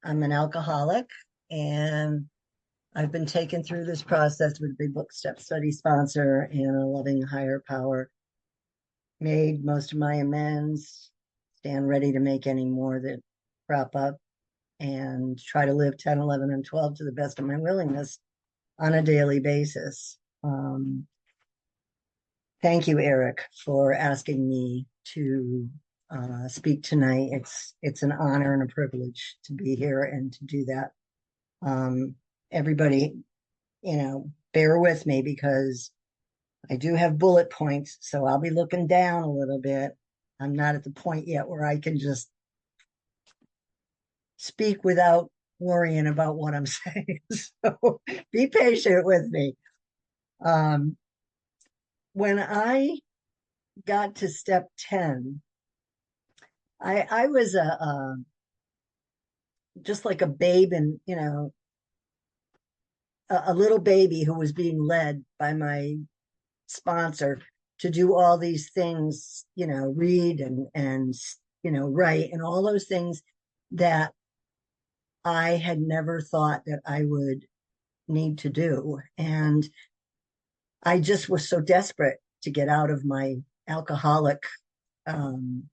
I'm an alcoholic, and I've been taken through this process with a Big Book Step Study sponsor and a loving higher power. Made most of my amends, stand ready to make any more that crop up, and try to live 10, 11, and 12 to the best of my willingness on a daily basis. Thank you, Eric, for asking me to speak tonight. It's an honor and a privilege to be here and to do that. Um, Everybody, bear with me because I do have bullet points, so I'll be looking down a little bit. I'm not at the point yet where I can just speak without worrying about what I'm saying. So be patient with me. Um, when I got to step 10, I was just like a babe and, a little baby who was being led by my sponsor to do all these things, read and write and all those things that I had never thought that I would need to do. And I just was so desperate to get out of my alcoholic um,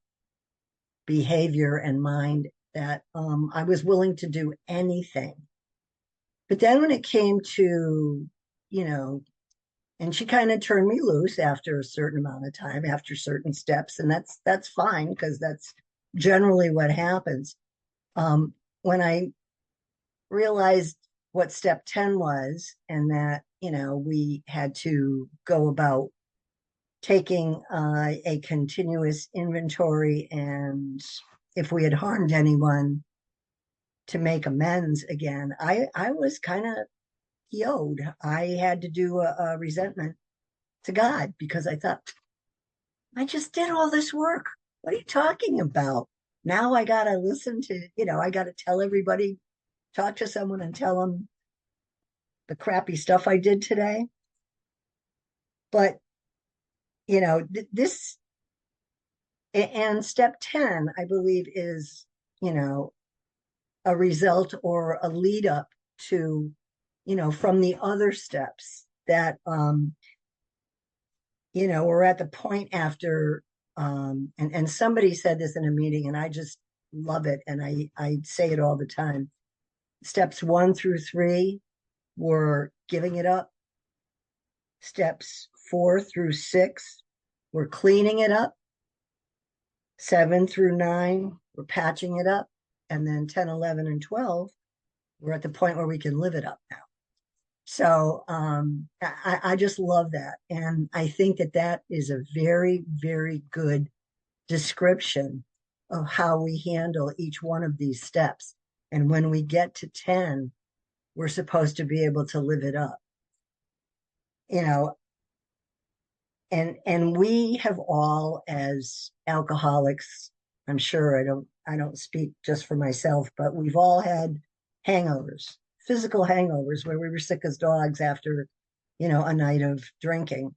behavior and mind that I was willing to do anything. But then when it came to, you know, and she kind of turned me loose after a certain amount of time, after certain steps, and that's fine because that's generally what happens. When I realized what step 10 was, and that we had to go about taking a continuous inventory, and if we had harmed anyone, to make amends again. I was kind of PO'd. I had to do a resentment to God because I thought, I just did all this work. What are you talking about? Now I got to listen to, I got to tell everybody, talk to someone and tell them the crappy stuff I did today. But, this, and step 10, I believe, is, you know, a result or a lead up to, from the other steps that, we're at the point after, and somebody said this in a meeting, and I just love it. And I say it all the time. Steps 1 through 3 were giving it up. Steps 4 through 6 were cleaning it up. 7 through 9 we're patching it up. And then 10, 11, and 12, we're at the point where we can live it up now. So I just love that. And I think that that is a very, very good description of how we handle each one of these steps. And when we get to 10, we're supposed to be able to live it up. You know, and we have all, as alcoholics, I'm sure I don't speak just for myself, but we've all had hangovers, physical hangovers where we were sick as dogs after, a night of drinking.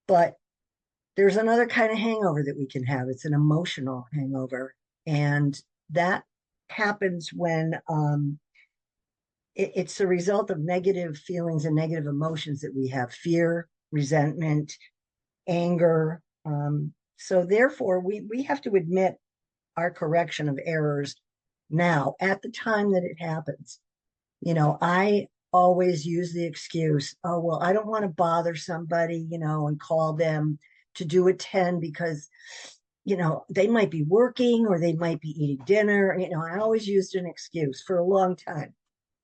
But there's another kind of hangover that we can have. It's an emotional hangover. And that happens when it's a result of negative feelings and negative emotions that we have: fear, resentment, anger. So therefore, we have to admit our correction of errors now at the time that it happens. I always use the excuse, oh, well, I don't want to bother somebody, and call them to do a 10 because, they might be working or they might be eating dinner. I always used an excuse for a long time.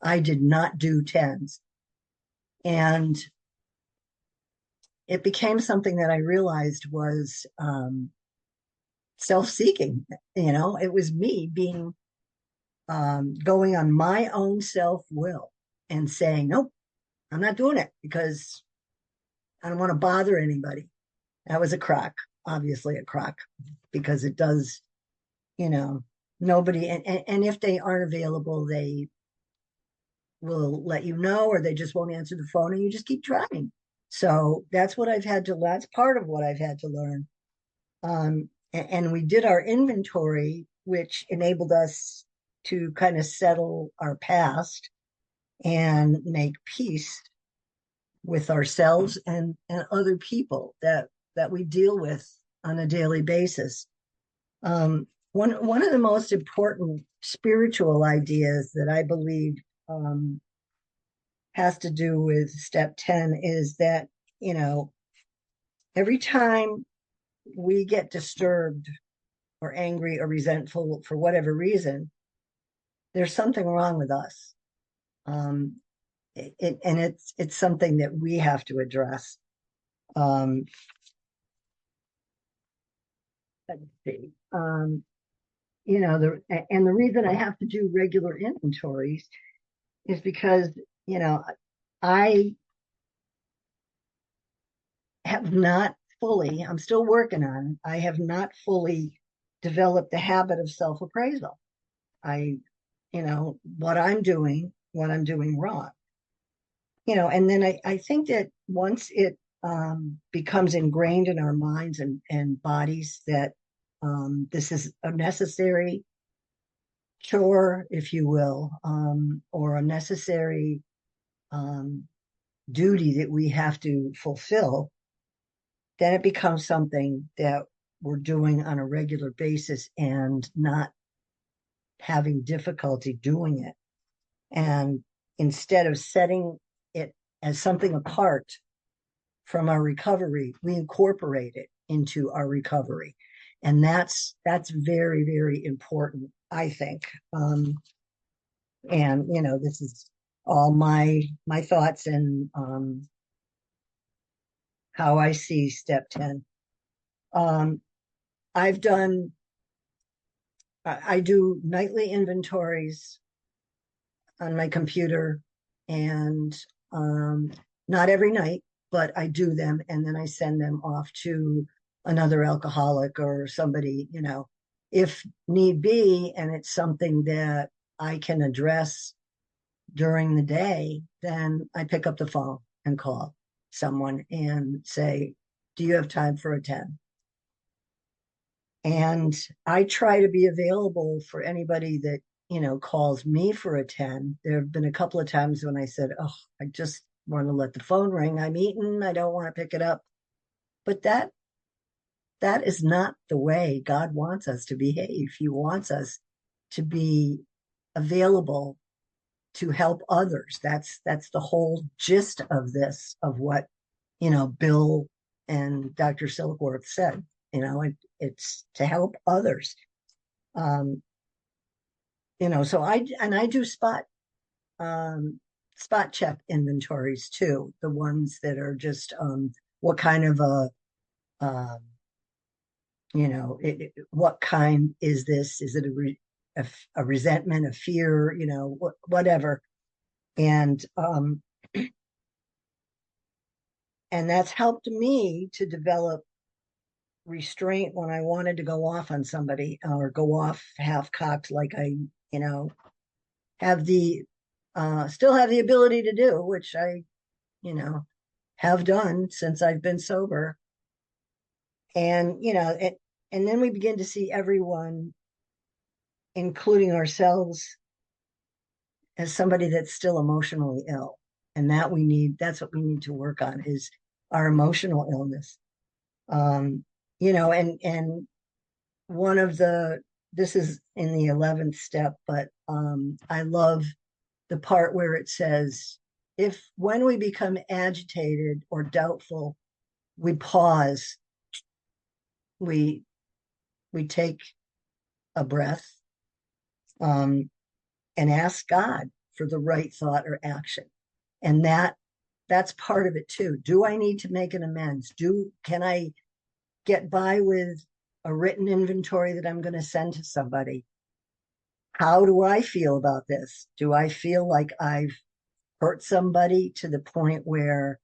I did not do 10s. And it became something that I realized was self-seeking. It was me being going on my own self-will and saying, nope, I'm not doing it because I don't want to bother anybody. That was a crock, obviously a crock, because it does, nobody, and if they aren't available, they will let you know, or they just won't answer the phone and you just keep trying. So that's part of what I've had to learn. And we did our inventory, which enabled us to kind of settle our past and make peace with ourselves and other people that we deal with on a daily basis. One of the most important spiritual ideas that I believe has to do with step 10 is that, every time we get disturbed or angry or resentful for whatever reason, there's something wrong with us. Um, and it's something that we have to address. Um, let's see. And the reason I have to do regular inventories is because, I have not fully, I'm still working on it. I have not fully developed the habit of self-appraisal. I, what I'm doing wrong. And then I think that once it becomes ingrained in our minds and bodies that this is a necessary chore, if you will, or a necessary um, duty that we have to fulfill, then it becomes something that we're doing on a regular basis and not having difficulty doing it. And instead of setting it as something apart from our recovery, we incorporate it into our recovery. And that's very, very important, I think. And this is all my thoughts and how I see step 10. Um, I've done I do nightly inventories on my computer, and not every night, but I do them, and then I send them off to another alcoholic or somebody, if need be, and it's something that I can address during the day, then I pick up the phone and call someone and say, do you have time for a 10? And I try to be available for anybody that, calls me for a 10. There have been a couple of times when I said, oh, I just want to let the phone ring. I'm eating. I don't want to pick it up. But that is not the way God wants us to behave. He wants us to be available to help others. That's the whole gist of this, of what, Bill and Dr. Silkworth said. It's to help others. Um, so I do spot check inventories too, the ones that are just what kind of um, what kind is this? Is it a resentment, a fear, whatever. And and that's helped me to develop restraint when I wanted to go off on somebody or go off half cocked, like I, have the still have the ability to do, which I, you know, have done since I've been sober. And, and then we begin to see everyone, including ourselves, as somebody that's still emotionally ill. And that's what we need to work on, is our emotional illness. Um, and one of this is in the 11th step, but I love the part where it says, when we become agitated or doubtful, we pause, we take a breath, um, and ask God for the right thought or action. And that's part of it too. Do I need to make an amends? Can I get by with a written inventory that I'm going to send to somebody? How do I feel about this? Do I feel like I've hurt somebody to the point where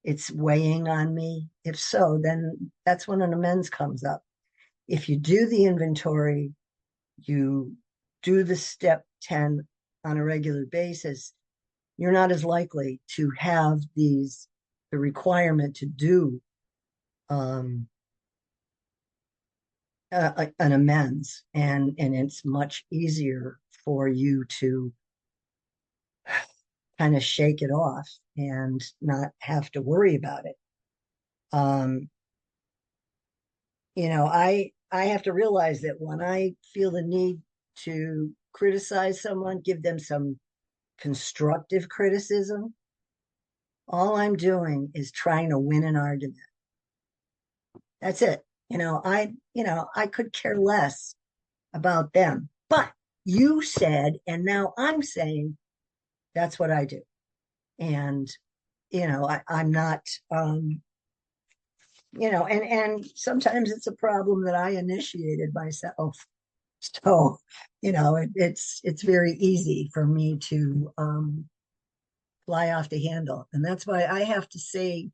it's weighing on me? If so, then that's when an amends comes up. If you do the inventory, you do the step 10 on a regular basis, you're not as likely to have the requirement to do um, an amends, and it's much easier for you to kind of shake it off and not have to worry about it. Um, I have to realize that when I feel the need to criticize someone, give them some constructive criticism, all I'm doing is trying to win an argument. That's it. I could care less about them. But you said, and now I'm saying that's what I do. And, I'm not, and sometimes it's a problem that I initiated myself. So, it's very easy for me to fly off the handle. And that's why I have to say,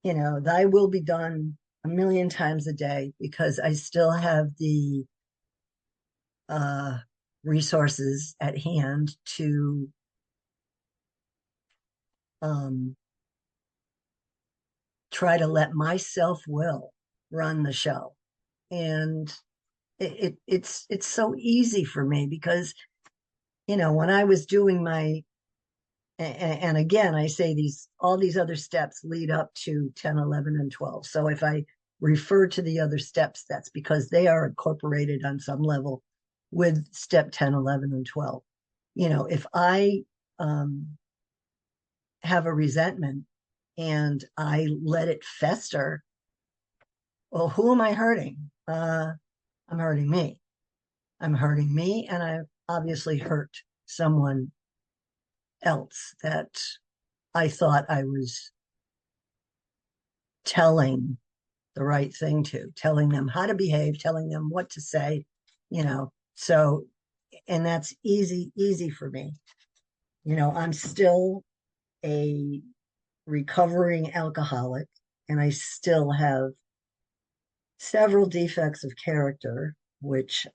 thy will be done a million times a day, because I still have the uh, resources at hand to um, try to let my self will run the show. And it's so easy for me because, when I was doing and again, I say all these other steps lead up to 10, 11, and 12. So if I refer to the other steps, that's because they are incorporated on some level with step 10, 11, and 12. If I have a resentment and I let it fester, well, who am I hurting? I'm hurting me. I'm hurting me, and I've obviously hurt someone else that I thought I was telling the right thing to, telling them how to behave, telling them what to say, So, and that's easy for me. I'm still a recovering alcoholic, and I still have several defects of character, which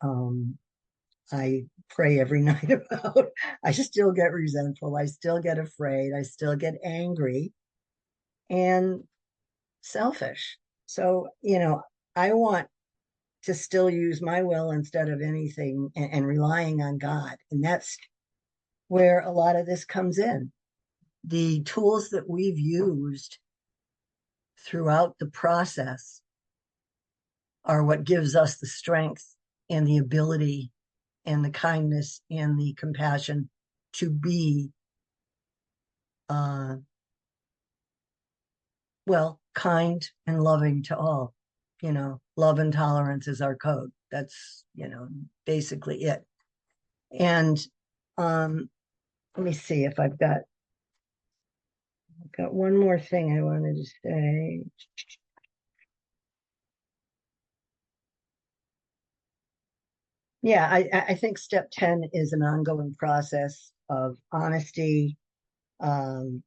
I pray every night about. I still get resentful. I still get afraid. I still get angry and selfish. So, I want to still use my will instead of anything and relying on God. And that's where a lot of this comes in. The tools that we've used throughout the process are what gives us the strength and the ability and the kindness and the compassion to be, uh, kind and loving to all. Love and tolerance is our code. That's, basically it. And let me see if I've got one more thing I wanted to say. Yeah, I think step 10 is an ongoing process of honesty, um,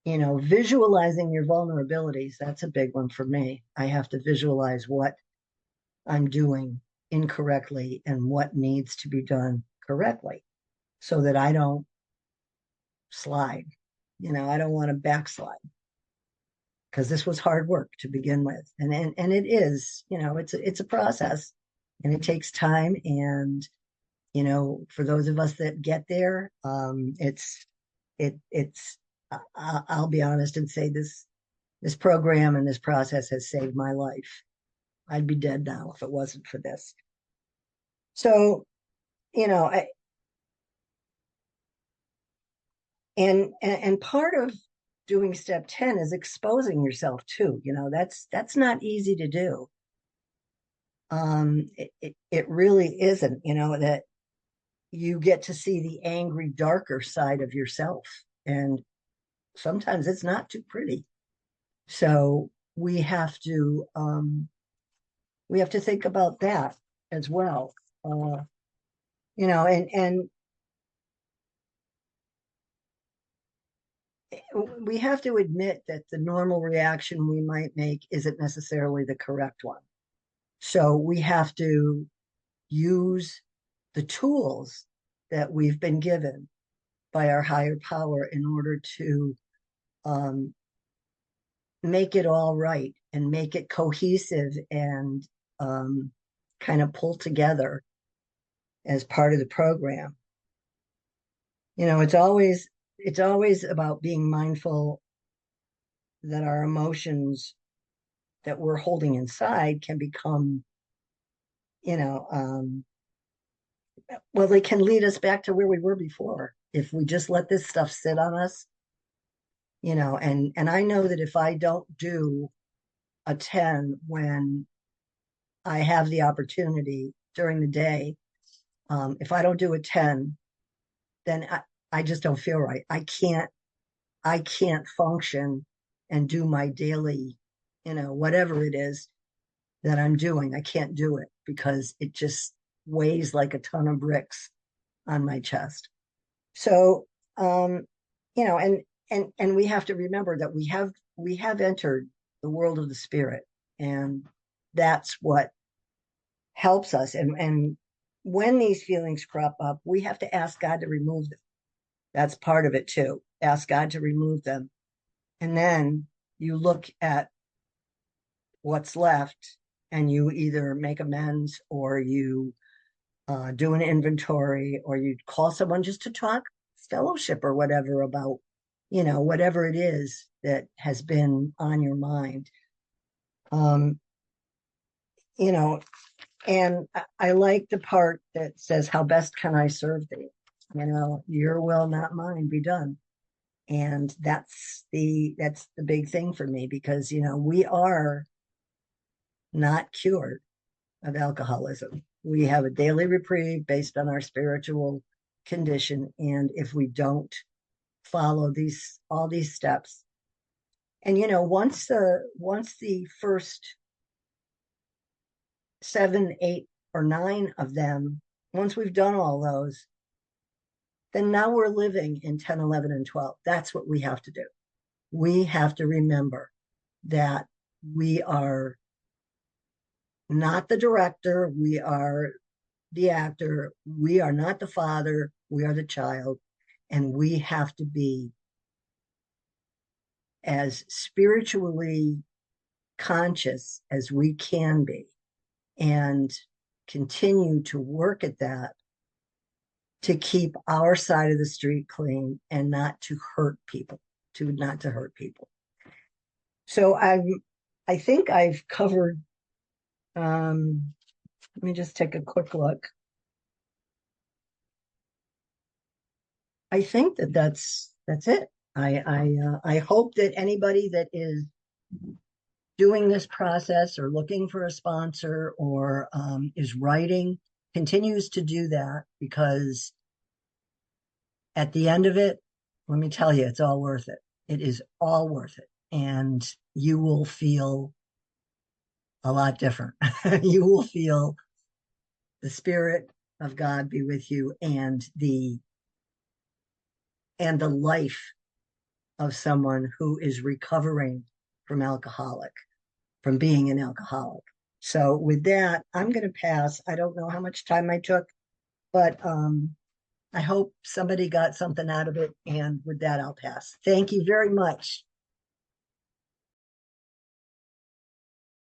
visualizing your vulnerabilities. That's a big one for me. I have to visualize what I'm doing incorrectly and what needs to be done correctly so that I don't slide. I don't want to backslide because this was hard work to begin with. And it is, it's a process and it takes time. And, for those of us that get there, it's I'll be honest and say this program and this process has saved my life. I'd be dead now if it wasn't for this. So, I, and part of doing step 10 is exposing yourself too. That's not easy to do. It really isn't, that you get to see the angry, darker side of yourself. And sometimes it's not too pretty. So we have to think about that as well. And we have to admit that the normal reaction we might make isn't necessarily the correct one. So we have to use the tools that we've been given by our higher power in order to um, make it all right and make it cohesive and kind of pull together as part of the program. It's always about being mindful that our emotions that we're holding inside can become, you know, well, they can lead us back to where we were before if we just let this stuff sit on us, and I know that if I don't do a 10 when I have the opportunity during the day, if I don't do a 10, then I just don't feel right. I can't function and do my daily, whatever it is that I'm doing. I can't do it because it just weighs like a ton of bricks on my chest. So, um, and we have to remember that we have entered the world of the spirit, and that's what helps us. And when these feelings crop up, we have to ask God to remove them. That's part of it too. Ask God to remove them. And then you look at what's left and you either make amends or you do an inventory or you call someone just to talk fellowship or whatever about, whatever it is that has been on your mind. Um, you know, and I like the part that says, how best can I serve thee? Your will, not mine, be done. And that's the big thing for me because, we are not cured of alcoholism. We have a daily reprieve based on our spiritual condition. And if we don't follow all these steps, and once the first 7, 8, or 9 of them, once we've done all those, then now we're living in 10, 11, and 12. That's what we have to do. We have to remember that we are not the director, we are the actor, we are not the father, we are the child, and we have to be as spiritually conscious as we can be and continue to work at that to keep our side of the street clean and not to hurt people, So I think I've covered. Let me just take a quick look. I think that's it. I hope that anybody that is doing this process or looking for a sponsor or is writing continues to do that, because at the end of it, let me tell you, it's all worth it. It is all worth it. And you will feel a lot different. You will feel the spirit of God be with you, and the life of someone who is recovering from being an alcoholic. So with that, I'm going to pass. I don't know how much time I took, but I hope somebody got something out of it. And with that, I'll pass. Thank you very much.